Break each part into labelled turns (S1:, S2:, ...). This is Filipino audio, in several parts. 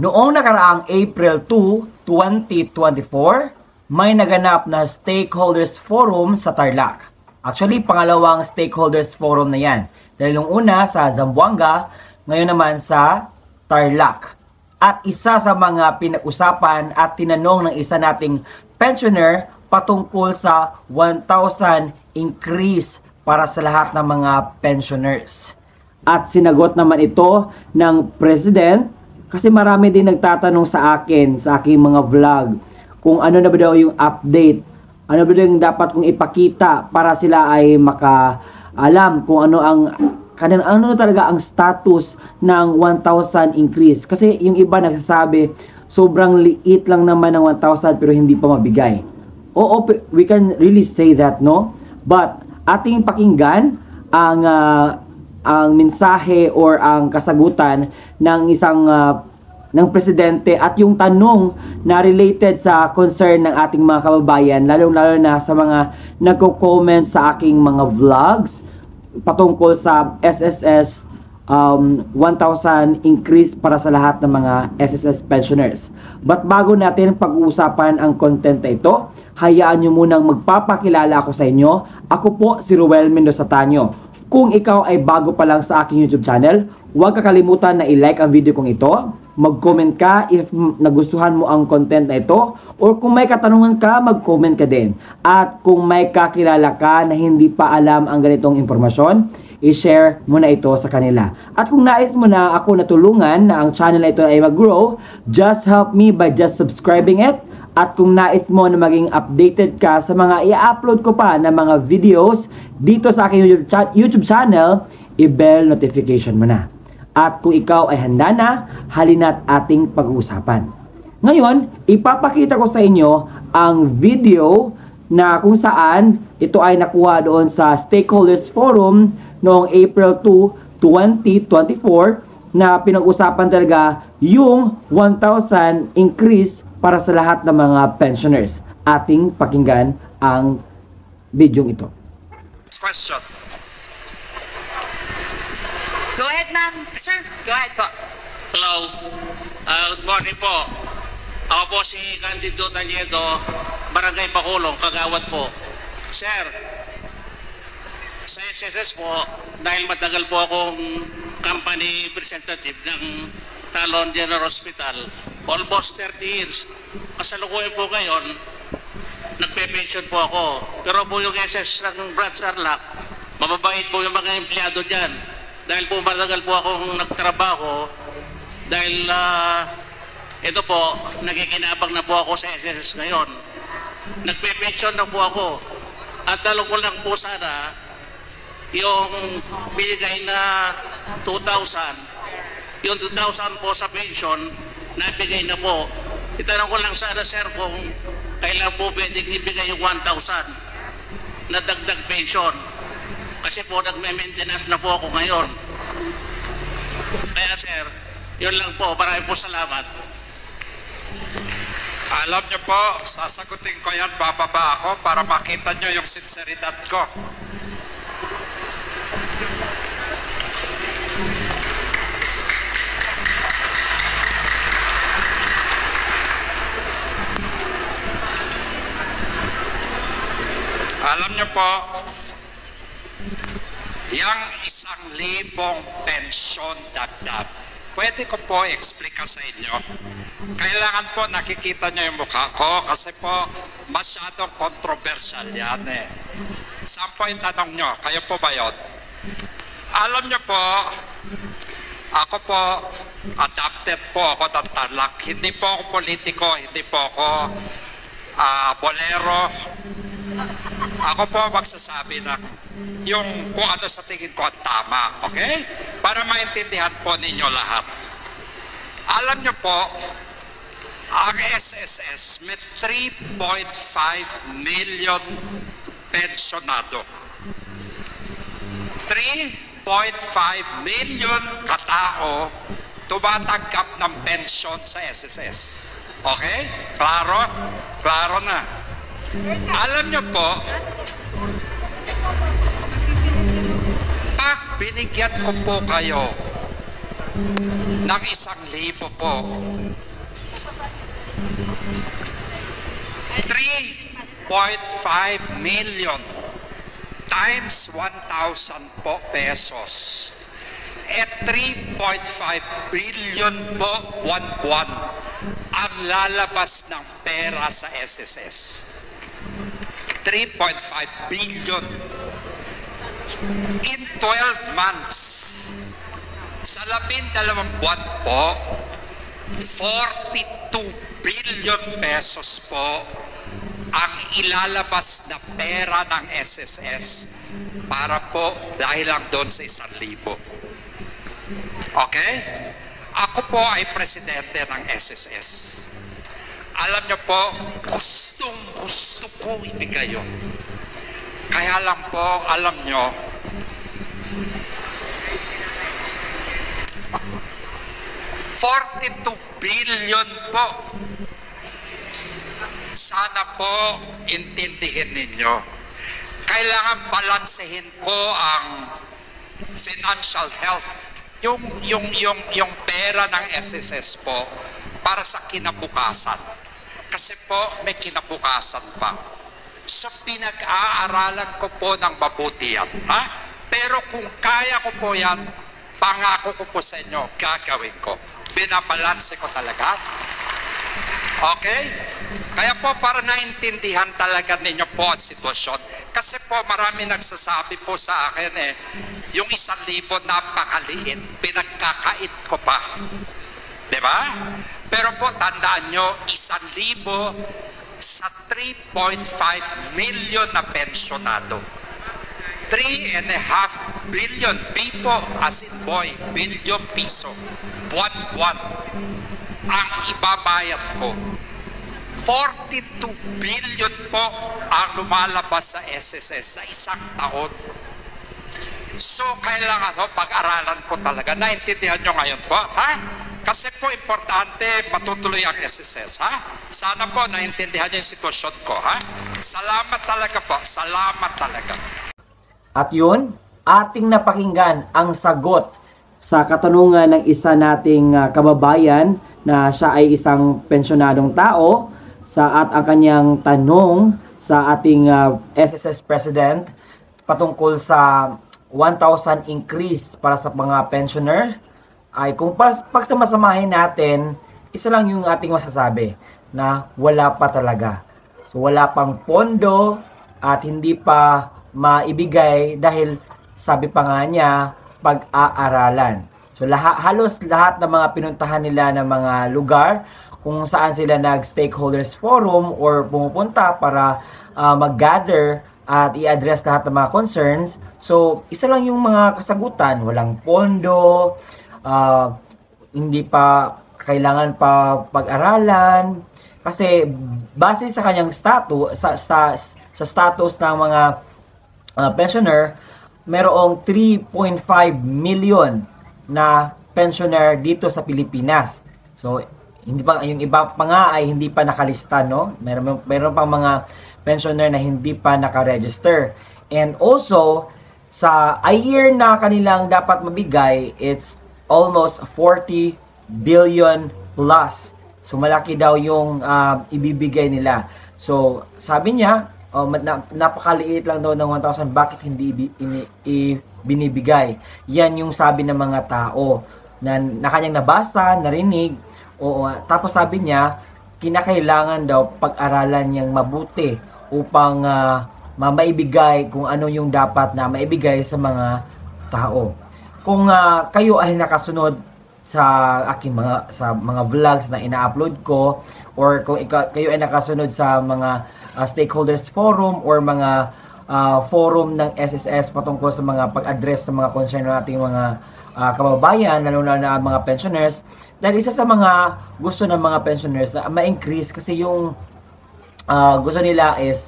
S1: Noong nakaraang April 2, 2024, may naganap na Stakeholders Forum sa Tarlac. Actually, pangalawang Stakeholders Forum na yan. Dahil nung una sa Zamboanga, ngayon naman sa Tarlac. At isa sa mga pinag-usapan at tinanong ng isa nating pensioner patungkol sa 1,000 increase para sa lahat ng mga pensioners. At sinagot naman ito ng President. Kasi marami din nagtatanong sa akin, sa aking mga vlog, kung ano na ba daw yung update, ano ba daw yung dapat kong ipakita para sila ay makaalam kung ano talaga ang status ng 1,000 increase. Kasi yung iba nagsasabi, sobrang liit lang naman ng 1,000 pero hindi pa mabigay. Oo, we can really say that, no? But ating pakinggan ang mensahe or ang kasagutan ng isang ng presidente at yung tanong na related sa concern ng ating mga kababayan, lalo na sa mga nagko-comment sa aking mga vlogs patungkol sa SSS 1,000 increase para sa lahat ng mga SSS pensioners. But bago natin pag-uusapan ang content na ito, hayaan nyo munang magpapakilala ako sa inyo. Ako po si Ruel Mendoza Tanyo. Kung ikaw ay bago pa lang sa aking YouTube channel, huwag kakalimutan na i-like ang video kong ito. Mag-comment ka if nagustuhan mo ang content na ito. Or kung may katanungan ka, mag-comment ka din. At kung may kakilala ka na hindi pa alam ang ganitong impormasyon, i-share mo na ito sa kanila. At kung nais mo na ako natulungan na ang channel na ito ay mag-grow, just help me by just subscribing it. At kung nais mo na maging updated ka sa mga i-upload ko pa na mga videos dito sa aking YouTube channel, i-bell notification mo na. At kung ikaw ay handa na, halina't ating pag-uusapan. Ngayon, ipapakita ko sa inyo ang video na kung saan ito ay nakuha doon sa Stakeholders Forum noong April 2, 2024 na pinag-usapan talaga yung 1,000 increase para sa lahat ng mga pensioners. Ating pakinggan ang video ito.
S2: Question.
S3: Go ahead, ma'am. Sir, go ahead po.
S2: Hello. Good morning po. Ako po si Candido Taliedo, Barangay Bacolong, Kagawad po. Sir, sa SSS po, dahil matagal po akong company representative ng Talon General Hospital, almost 30 years. Kasalukuyan po ngayon, nagpe-pension po ako. Pero po yung SS ng Branch Tarlac, mababait po yung mga empleyado dyan. Dahil po matagal po akong nagtrabaho, dahil ito po, nakikinabang na po ako sa SSS ngayon. Nagpe-pension na po ako. At talong ko lang po sana, yung binigay na 2,000, yung 2,000 po sa pension, nabigay na po. Itanong ko lang sana, sir, kung kailan po pwedeng ibigay yung 1,000 na dagdag pension. Kasi po, nagme-maintenance na po ako ngayon. Kaya, sir, yun lang po. Maraming po salamat.
S4: Alam niyo po, sasagutin ko yan, bababa ako para makita niyo yung sinseridad ko. Alam niyo po, yung 1,000 pensyon dagdag, pwede ko po explica sa inyo. Kailangan po nakikita niyo yung mukha ko kasi po masyadong controversial yan eh. Saan po yung tanong niyo? Kayo po ba yun? Alam niyo po, ako po, adopted po ako ng Tarlac. Hindi po ako politiko, hindi po ako bolero. Ako po magsasabi ng yung kung ano sa tingin ko ang tama, okay? Para maintindihan po ninyo lahat. Alam nyo po, ang SSS may 3.5 million pensionado. 3.5 million katao tumatanggap ng pensyon sa SSS. Okay? Klaro? Klaro na. Alam nyo po, pag binigyan ko po kayo ng 1,000 po. 3.5 million times 1,000 po pesos. At 3.5 billion po buwan-buwan ang lalabas ng pera sa SSS. 3.5 billion. In 12 months, sa 12 buwan po, 42 billion pesos po ang ilalabas na pera ng SSS para po dahil lang doon sa 1,000. Okay? Ako po ay presidente ng SSS. Alam niyo po, gustong-gusto ko ibigay yun. Kaya lang po, alam niyo, $42 billion po. Sana po intindihin ninyo. Kailangan balansehin ko ang financial health, yung pera ng SSS po para sa kinabukasan. Kasi po may kinabukasan pa. So pinag-aaralan ko po ng mabuti yan. Ha? Pero kung kaya ko po yan, pangako ko po sa inyo, gagawin ko. Binabalanse ko talaga. Okay? Kaya po para naintindihan talaga ninyo po ang sitwasyon. Kasi po marami nagsasabi po sa akin yung 1,000 napakaliit, pinagkakait ko pa. Diba? Pero po tandaan nyo, 1,000 sa 3.5 million na pensionado. 3.5 billion, B po, as in boy, billion piso, buwan-buwan, ang ibabayad ko. 42 billion po ang lumalabas sa SSS sa isang taon. So, kailangan pag-aralan ko talaga. Naintindihan nyo ngayon po, ha? Kasi po, importante matutuloy ang SSS, ha? Sana po, naintindihan nyo yung sitwasyon ko, ha? Salamat talaga po. Salamat talaga.
S1: At yun, ating napakinggan ang sagot sa katanungan ng isa nating kababayan na siya ay isang pensyonadong tao at ang kanyang tanong sa ating SSS President patungkol sa 1,000 increase para sa mga pensioner ay kung pagsamasamahin natin, isa lang yung ating masasabi na wala pa talaga. So wala pang pondo at hindi pa maibigay dahil sabi pa nga niya pag-aaralan. So halos lahat ng mga pinuntahan nila ng mga lugar kung saan sila nag-stakeholders forum or pumupunta para mag-gather at i-address lahat ng mga concerns. So isa lang yung mga kasagutan, walang pondo, hindi pa kailangan pa pag-aralan kasi base sa kanyang status sa status ng mga pensioner, merong 3.5 million na pensioner dito sa Pilipinas. So hindi pa yung iba pa nga ay hindi pa nakalista, no? Meron pang mga pensioner na hindi pa naka-register. And also sa a year na kanilang dapat mabigay, it's almost 40 billion plus. So malaki daw yung ibibigay nila. So sabi niya, napakaliit lang daw ng 1,000, bakit hindi binibigay? Yan yung sabi ng mga tao na kanyang nabasa, narinig. Tapos sabi niya, kinakailangan daw pag-aralan niyang mabuti upang maibigay kung ano yung dapat na maibigay sa mga tao. Kung kayo ay nakasunod sa aking mga vlogs na ina-upload ko, or kung kayo ay nakasunod sa mga stakeholders forum or mga forum ng SSS patungkol sa mga pag-address ng mga concern ng ating mga kababayan, lalo na mga pensioners, dahil isa sa mga gusto ng mga pensioners na ma-increase kasi yung gusto nila is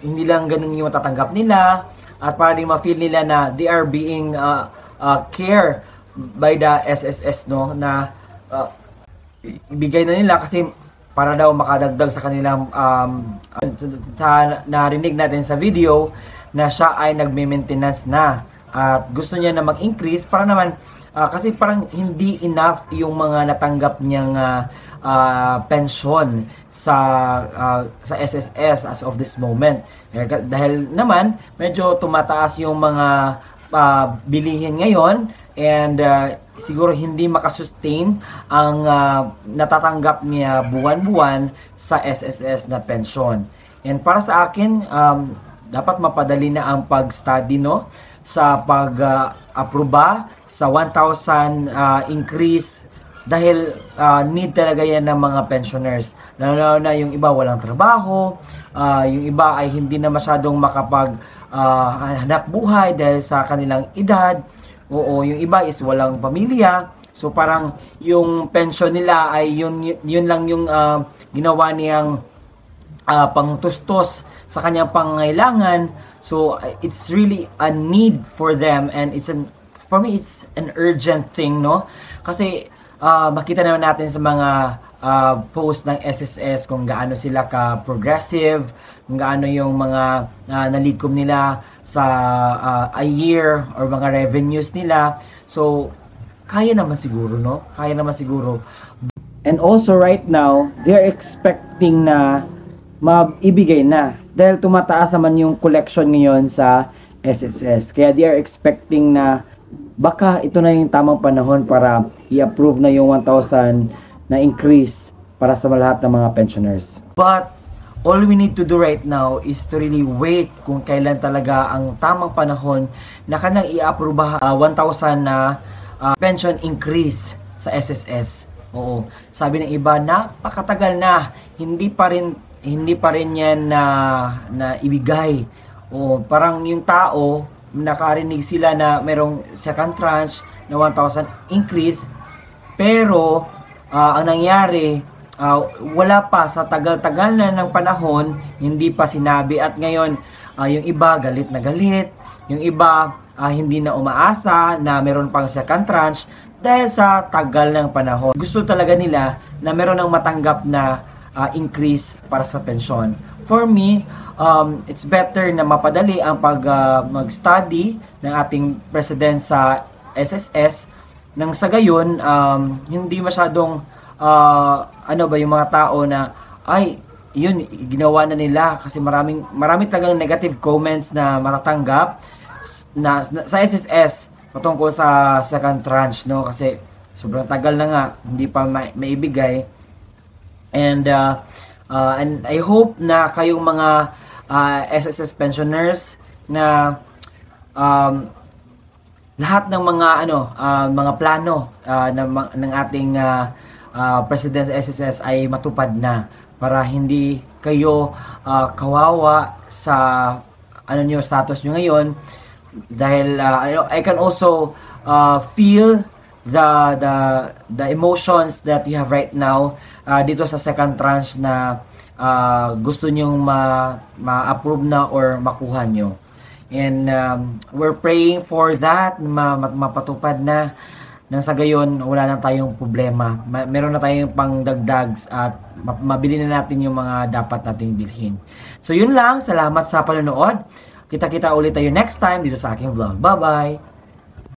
S1: hindi lang ganun yung matatanggap nila at para din ma-feel nila na they are being care by the SSS, no, na ibigay na nila kasi para daw makadagdag sa kanilang sa narinig natin sa video na siya ay nagme-maintenance na at gusto niya na mag-increase para naman kasi parang hindi enough yung mga natanggap niyang pensyon sa SSS as of this moment. Dahil naman medyo tumataas yung mga bilihin ngayon, and siguro hindi makasustain ang natatanggap niya buwan-buwan sa SSS na pensyon. And para sa akin, dapat mapadali na ang pag-study, no, sa pag-aproba sa 1,000 increase, dahil need talaga yan ng mga pensioners. Lalo na yung iba walang trabaho, yung iba ay hindi na masyadong hanap buhay dahil sa kanilang edad. Oo, yung iba is walang pamilya. So parang yung pension nila ay yun lang yung ginawa niyang pangtustos sa kanyang pangangailangan. So it's really a need for them, and for me it's an urgent thing, no? Kasi makita naman natin sa mga post ng SSS kung gaano sila ka-progressive, kung gaano yung mga nalikom nila sa a year or mga revenues nila. So, kaya naman siguro, no? Kaya naman siguro. And also right now, they're expecting na maibigay na. Dahil tumataas naman yung collection ngayon sa SSS. Kaya they are expecting na baka ito na yung tamang panahon para i-approve na yung 1,000 na increase para sa lahat ng mga pensioners. But all we need to do right now is to really wait kung kailan talaga ang tamang panahon na kanang i-approve 1,000 na pension increase sa SSS. Oo. Sabi ng iba, napakatagal na, hindi pa rin yan na ibigay. Oo, parang yung tao, nakarinig sila na merong second tranche na 1,000 increase, pero ang nangyari, wala pa, sa tagal-tagal na ng panahon, hindi pa sinabi. At ngayon, yung iba galit na galit, yung iba hindi na umaasa na meron pang second tranche dahil sa tagal ng panahon. Gusto talaga nila na meron ng matanggap na increase para sa pensyon. For me, it's better na mapadali ang mag-study ng ating president sa SSS, nang sa gayon hindi masyadong yung mga tao na ay yun ginawa na nila, kasi marami talagang negative comments na matatanggap sa SSS patungkol sa second tranche, no, kasi sobrang tagal na nga hindi pa maibigay. And I hope na kayong mga SSS pensioners na lahat ng mga plano ng ating president sa SSS ay matupad na, para hindi kayo kawawa sa status nyo ngayon. Dahil I can also feel the emotions that you have right now dito sa second tranche na gusto nyong ma-approve na or makuha nyo. And we're praying for that, mapatupad na, nang sa gayon wala na tayong problema. Meron na tayong pangdagdag at mabili na natin yung mga dapat nating bilhin. So yun lang, salamat sa panonood. Kita-kita ulit tayo next time dito sa aking vlog. Bye-bye!